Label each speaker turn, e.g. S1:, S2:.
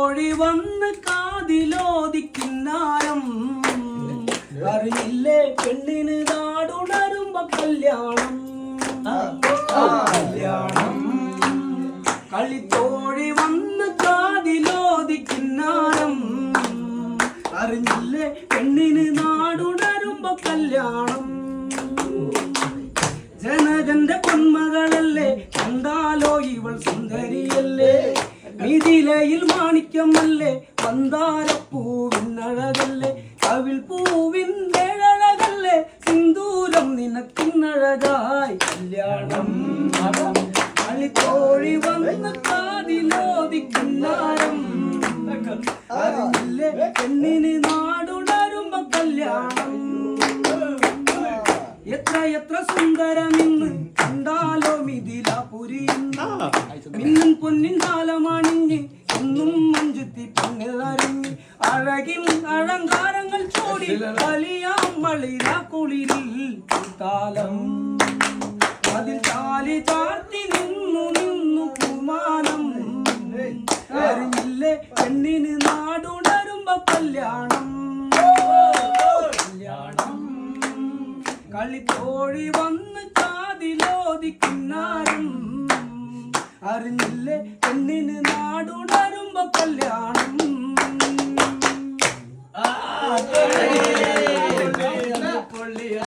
S1: ഒഴി വന്ന് കാതിലോദിക്കിന്നാരം അറിയില്ലേ പെണ്ണിന് നാടുണരുമ്പോ കല്യാണം കല്യാണം കളിത്തോഴി വന്ന് കാതിലോദിക്കിന്നാരം അറിഞ്ഞില്ലേ പെണ്ണിന് നാടുണരുമ്പോ കല്യാണം ജനകന്റെ പൊന്മകളല്ലേ കണ്ടാലോ ഇവൾ സുന്ദരിയല്ലേ മിഥിലയിൽ മാണിക്യമല്ലേ മന്ദാരപ്പൂവിനഴകല്ലേ കവിൽ പൂവിനഴകല്ലേ സിന്ദൂരം നിനക്കിനഴകായി കല്യാണം കളിത്തോഴി വന്ന് കാതിലോദിക്കിന്നാരം അറിഞ്ഞില്ലേ പെണ്ണിന് നാടുണരുമ്പോ കല്യാണം എത്ര എത്ര സുന്ദരമിന്ന് കണ്ടാലോ മിഥിലാപുരി മിന്നും പൊന്നിൻ കാലമണിഞ്ഞ് ഒന്നും മഞ്ചുത്തി പെണ്ണറിഞ്ഞ് അഴകിൻ അലങ്കാരങ്ങൾ ചോടി വലിയാമളിര കുളിരിൽ കാലം അതിൽ താലി ചാർത്തി നിന്നു നിന്നു കുമാനം അറിഞ്ഞില്ലേ പെണ്ണിന് നാടുണരുമ്പോ കല്യാണം കല്യാണം കളിത്തോഴി വന്ന് കാതിലോദിക്കിന്നാരം അറിഞ്ഞില്ലേ പെണ്ണിന് നാടുണരുമ്പോ കല്യാണം